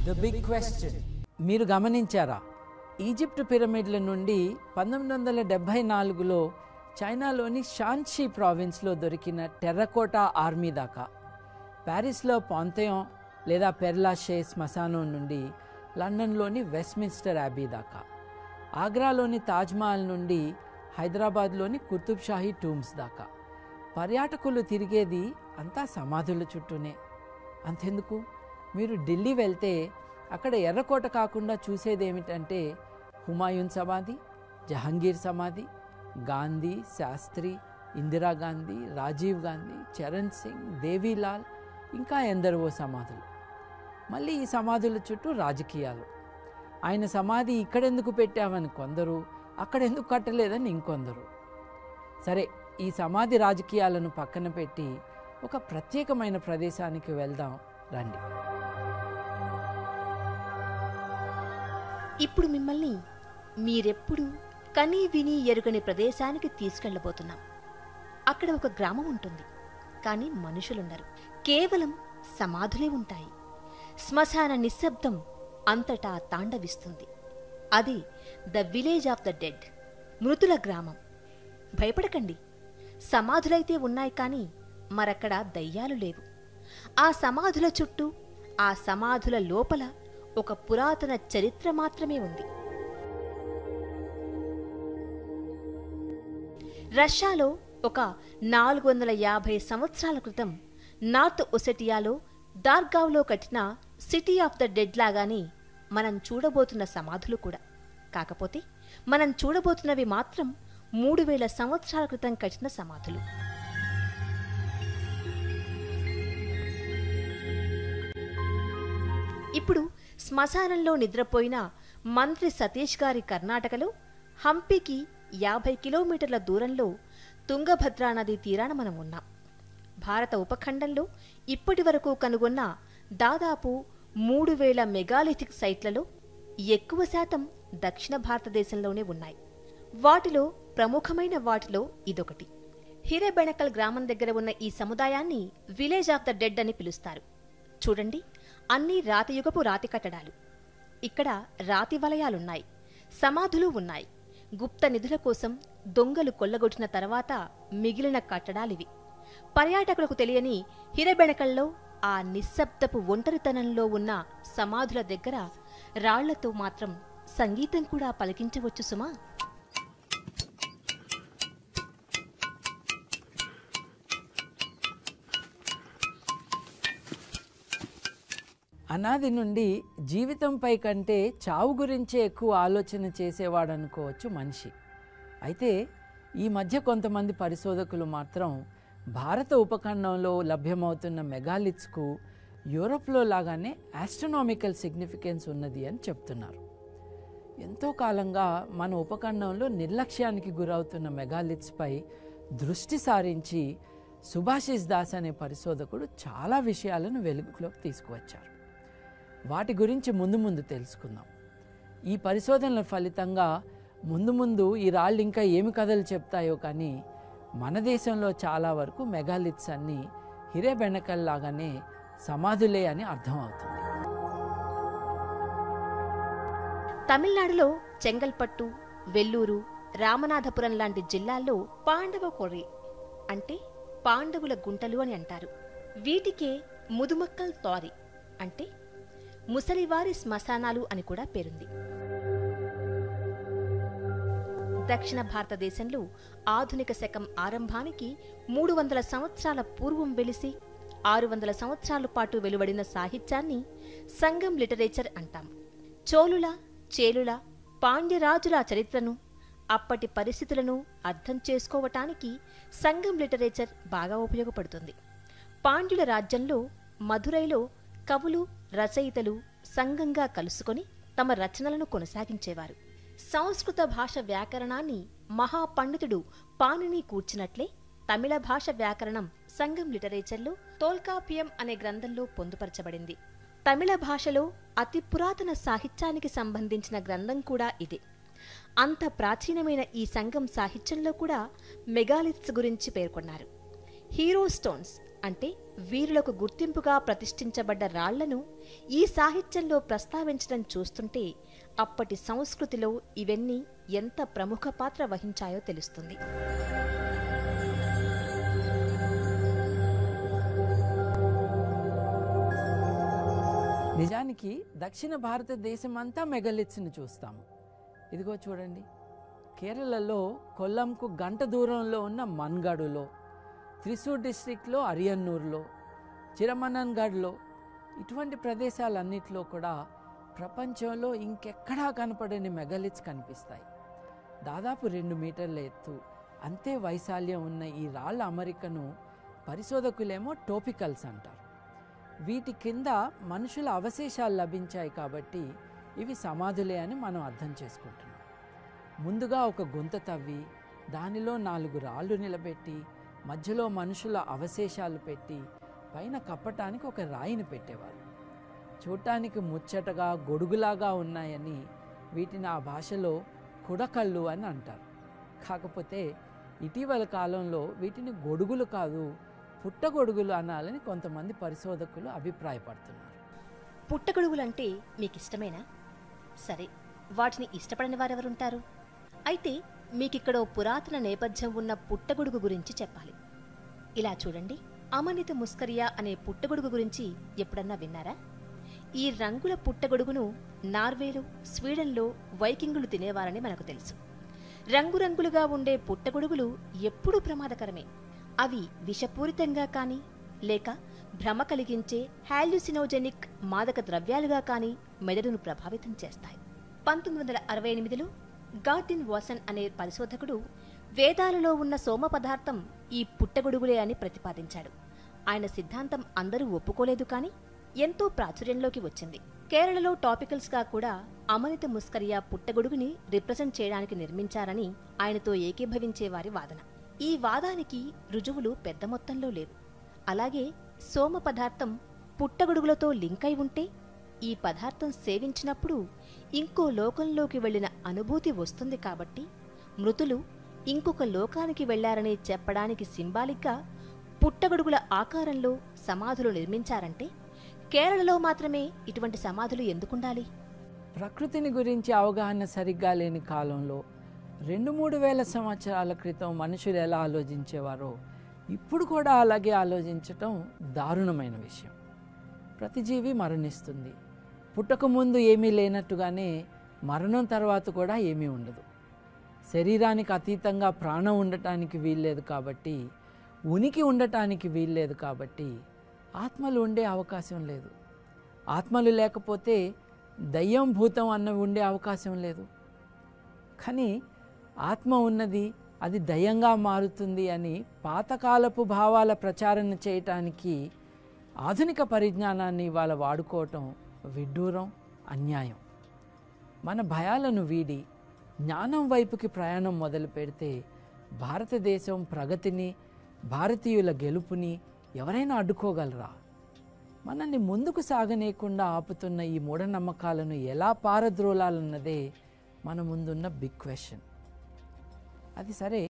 The big question. మీరు గమనించారా, Egypt పిరమిడ్ల నుండి 1974లో చైనాలోని షాన్షీ ప్రావిన్స్లో దొరికిన టెర్రకోటా ఆర్మీ దాకా, ప్యారిస్లో పాంథియోన్ లేదా పెర్లాషే శ్మశానం నుండి లండన్లోని వెస్ట్మిన్స్టర్ అబీ దాకా, ఆగ్రాలోని తాజ్మహల్ నుండి హైదరాబాద్లోని కుతుబ్ షాహీ టూమ్స్ దాకా పర్యాటకులు తిరిగేది అంతా సమాధుల చుట్టూనే. అంతెందుకు, మీరు ఢిల్లీ వెళ్తే అక్కడ ఎర్రకోట కాకుండా చూసేది ఏమిటంటే హుమాయూన్ సమాధి, జహంగీర్ సమాధి, గాంధీ, శాస్త్రి, ఇందిరాగాంధీ, రాజీవ్ గాంధీ, చరణ్ సింగ్, దేవీలాల్, ఇంకా ఎందరో సమాధులు. మళ్ళీ ఈ సమాధుల చుట్టూ రాజకీయాలు. ఆయన సమాధి ఇక్కడెందుకు పెట్టామని కొందరు, అక్కడెందుకు కట్టలేదని ఇంకొందరు. సరే, ఈ సమాధి రాజకీయాలను పక్కన పెట్టి ఒక ప్రత్యేకమైన ప్రదేశానికి వెళ్దాం రండి. ఇప్పుడు మిమ్మల్ని మీరెప్పుడు కనీ విని ఎరుగని ప్రదేశానికి తీసుకెళ్లబోతున్నాం. అక్కడ ఒక గ్రామం ఉంటుంది, కానీ మనుషులుండరు. కేవలం సమాధులే ఉంటాయి. శ్మశాన నిశ్శబ్దం అంతటా తాండవిస్తుంది. అది the village of the dead, మృతుల గ్రామం. భయపడకండి, సమాధులైతే ఉన్నాయి, కానీ మరక్కడ దయ్యాలు లేవు. ఆ సమాధుల చుట్టూ, ఆ సమాధుల లోపల ఒక పురాతన చరిత్ర మాత్రమే ఉంది. రష్యాలో ఒక 450 సంవత్సరాల క్రితం నార్త్ ఒసెటియాలో దార్గావ్లో కట్టిన సిటీ ఆఫ్ ద డెడ్ లాగానే మనం చూడబోతున్న సమాధులు కూడా. కాకపోతే మనం చూడబోతున్నవి మాత్రం 3000 సంవత్సరాల క్రితం కట్టిన సమాధులు. ఇప్పుడు శ్మశానంలో నిద్రపోయిన మంత్రి సతీష్ గారి కర్ణాటకలో హంపీకి 50 కిలోమీటర్ల దూరంలో తుంగభద్రా నదీ తీరాన మనం ఉన్నాం. భారత ఉపఖండంలో ఇప్పటి వరకు కనుగొన్న దాదాపు 3000 మెగాలిథిక్ సైట్లలో ఎక్కువ శాతం దక్షిణ భారతదేశంలోనే ఉన్నాయి. వాటిలో ప్రముఖమైన వాటిలో ఇదొకటి. హిరేబెణకల్ గ్రామం దగ్గర ఉన్న ఈ సముదాయాన్ని విలేజ్ ఆఫ్ ద డెడ్ అని పిలుస్తారు. చూడండి, అన్ని రాతియుగపు రాతి కట్టడాలు. ఇక్కడ రాతి వలయాలున్నాయి, సమాధులు ఉన్నాయి. గుప్త నిధుల కోసం దొంగలు కొల్లగొట్టిన తర్వాత మిగిలిన కట్టడాలివి. పర్యాటకులకు తెలియని హిరేబెణకల్లో ఆ నిశ్శబ్దపు ఒంటరితనంలో ఉన్న సమాధుల దగ్గర రాళ్లతో మాత్రం సంగీతం కూడా పలికించవచ్చు సుమా. అనాది నుండి జీవితంపై కంటే చావు గురించే ఎక్కువ ఆలోచన చేసేవాడు అనుకోవచ్చు మనిషి. అయితే ఈ మధ్య కొంతమంది పరిశోధకులు మాత్రం భారత ఉపఖండంలో లభ్యమవుతున్న మెగాలిత్స్కు యూరోప్లో లాగానే ఆస్ట్రనామికల్ సిగ్నిఫికెన్స్ ఉన్నది అని చెప్తున్నారు. ఎంతో కాలంగా మన ఉపఖండంలో నిర్లక్ష్యానికి గురవుతున్న మెగాలిత్స్పై దృష్టి సారించి సుభాషిష్ దాస్ అనే పరిశోధకుడు చాలా విషయాలను వెలుగులోకి తీసుకువచ్చారు. వాటి గురించి ముందు తెలుసుకుందాం. ఈ పరిశోధనల ఫలితంగా ముందు ఈ రాళ్ళు ఇంకా ఏమి కథలు చెప్తాయో కానీ మన దేశంలో చాలా వరకు మెగాలిత్స్ అన్నీ హిరేబెణకల్ లాగానే సమాధులే అని అర్థమవుతుంది. తమిళనాడులో చెంగల్పట్టు, వెల్లూరు, రామనాథపురం లాంటి జిల్లాల్లో పాండవ కొర్రి అంటే పాండవుల గుంటలు అని అంటారు. వీటికే ముదుమక్కల్ తోరి అంటే ముసలివారి శ్మశానాలు అని కూడా పేరుంది. దక్షిణ భారతదేశంలో ఆధునిక శకం ఆరంభానికి 300 సంవత్సరాల పూర్వం వెలిసి 600 సంవత్సరాల పాటు వెలువడిన సాహిత్యాన్ని సంగం లిటరేచర్ అంటాం. చోళుల, చేలుల, పాండ్యరాజుల చరిత్రను, అప్పటి పరిస్థితులను అర్థం చేసుకోవటానికి సంగం లిటరేచర్ బాగా ఉపయోగపడుతుంది. పాండ్యుల రాజ్యంలో మధురైలో కవులు, రచయితలు సంఘంగా కలుసుకొని తమ రచనలను కొనసాగించేవారు. సంస్కృత భాష వ్యాకరణాన్ని మహాపండితుడు పాణిని కూర్చినట్లే తమిళ భాష వ్యాకరణం సంగం లిటరేచర్లో తోల్కాపియం అనే గ్రంథంలో పొందుపరచబడింది. తమిళ భాషలో అతి పురాతన సాహిత్యానికి సంబంధించిన గ్రంథం కూడా ఇదే. అంత ప్రాచీనమైన ఈ సంగం సాహిత్యంలో కూడా మెగాలిత్స్ గురించి పేర్కొన్నారు. హీరో స్టోన్స్ అంటే వీరులకు గుర్తింపుగా ప్రతిష్ఠించబడ్డ రాళ్లను ఈ సాహిత్యంలో ప్రస్తావించడం చూస్తుంటే అప్పటి సంస్కృతిలో ఇవన్నీ ఎంత ప్రముఖ పాత్ర వహించాయో తెలుస్తుంది. నిజానికి దక్షిణ భారతదేశం అంతా మెగాలిత్స్ని చూస్తాము. ఇదిగో చూడండి, కేరళలో కొల్లంకు గంట దూరంలో ఉన్న మన్గడులో, త్రిశూర్ డిస్ట్రిక్ట్లో అరియన్నూరులో, చిరమనన్గఢ్లో, ఇటువంటి ప్రదేశాలన్నిటిలో కూడా ప్రపంచంలో ఇంకెక్కడా కనపడని మెగాలిత్స్ కనిపిస్తాయి. దాదాపు 2 మీటర్ల ఎత్తు, అంతే వైశాల్యం ఉన్న ఈ రాళ్ల అమరికను పరిశోధకులేమో టోపికల్స్ అంటారు. వీటి కింద మనుషుల అవశేషాలు లభించాయి కాబట్టి ఇవి సమాధులే అని మనం అర్థం చేసుకుంటున్నాం. ముందుగా ఒక గుంత తవ్వి దానిలో 4 రాళ్ళు నిలబెట్టి మధ్యలో మనుషుల అవశేషాలు పెట్టి పైన కప్పటానికి ఒక రాయిని పెట్టేవారు. చూడటానికి ముచ్చటగా గొడుగులాగా ఉన్నాయని వీటిని ఆ భాషలో కుడకళ్ళు అని అంటారు. కాకపోతే ఇటీవల కాలంలో వీటిని గొడుగులు కాదు, పుట్టగొడుగులు అనాలని కొంతమంది పరిశోధకులు అభిప్రాయపడుతున్నారు. పుట్టగొడుగులంటే మీకిష్టమేనా? సరే, వాటిని ఇష్టపడని వారెవరుంటారు? అయితే మీకిక్కడో పురాతన నేపథ్యం ఉన్న పుట్టగొడుగు గురించి చెప్పాలి. ఇలా చూడండి, అమనిత ముస్కరియా అనే పుట్టగొడుగు గురించి ఎప్పుడన్నా విన్నారా? ఈ రంగుల పుట్టగొడుగును నార్వేలో, స్వీడన్లో వైకింగులు తినేవారని మనకు తెలుసు. రంగురంగులుగా ఉండే పుట్టగొడుగులు ఎప్పుడూ ప్రమాదకరమే. అవి విషపూరితంగా కానీ లేక భ్రమ కలిగించే హాల్యూసినోజెనిక్ మాదక ద్రవ్యాలుగా కానీ మెదడును ప్రభావితం చేస్తాయి. 1968లో గార్డిన్ వాసన్ అనే పరిశోధకుడు వేదాలలో ఉన్న సోమ పదార్థం ఈ పుట్టగొడుగులే అని ప్రతిపాదించాడు. ఆయన సిద్ధాంతం అందరూ ఒప్పుకోలేదు, కానీ ఎంతో ప్రాచుర్యంలోకి వచ్చింది. కేరళలో టాపికల్స్గా కూడా అమనిత ముస్కరియా పుట్టగొడుగుని రిప్రజెంట్ చేయడానికి నిర్మించారని ఆయనతో ఏకీభవించే వారి వాదన. ఈ వాదానికి రుజువులు పెద్ద మొత్తంలో లేవు. అలాగే సోమ పదార్థం పుట్టగొడుగులతో లింక్ అయి ఉంటే ఈ పదార్థం సేవించినప్పుడు ఇంకో లోకంలోకి వెళ్లిన అనుభూతి వస్తుంది. కాబట్టి మృతులు ఇంకొక లోకానికి వెళ్లారని చెప్పడానికి సింబాలిక్గా పుట్టగొడుగుల ఆకారంలో సమాధులు నిర్మించారంటే కేరళలో మాత్రమే ఇటువంటి సమాధులు ఎందుకుండాలి? ప్రకృతిని గురించి అవగాహన సరిగ్గా లేని కాలంలో 2-3 వేల సంవత్సరాల క్రితం మనుషులు ఎలా ఆలోచించేవారో ఇప్పుడు కూడా అలాగే ఆలోచించటం దారుణమైన విషయం. ప్రతి జీవి మరణిస్తుంది. పుట్టక ముందు ఏమీ లేనట్టుగానే మరణం తర్వాత కూడా ఏమీ ఉండదు. శరీరానికి అతీతంగా ప్రాణం ఉండటానికి వీల్లేదు కాబట్టి, ఉనికి ఉండటానికి వీల్లేదు కాబట్టి ఆత్మలు ఉండే అవకాశం లేదు. ఆత్మలు లేకపోతే దయ్యం భూతం అన్నవి ఉండే అవకాశం లేదు. కానీ ఆత్మ ఉన్నది, అది దయ్యంగా మారుతుంది అని పాతకాలపు భావాల ప్రచారణ చేయటానికి ఆధునిక పరిజ్ఞానాన్ని ఇవాళ వాడుకోవటం విడ్డూరం, అన్యాయం. మన భయాలను వీడి జ్ఞానం వైపుకి ప్రయాణం మొదలు పెడితే భారతదేశం ప్రగతిని, భారతీయుల గెలుపుని ఎవరైనా అడ్డుకోగలరా? మనల్ని ముందుకు సాగనీయకుండా ఆపుతున్న ఈ మూఢనమ్మకాలను ఎలా పారద్రోలాలన్నదే మన ముందున్న బిగ్ క్వశ్చన్. అది సరే.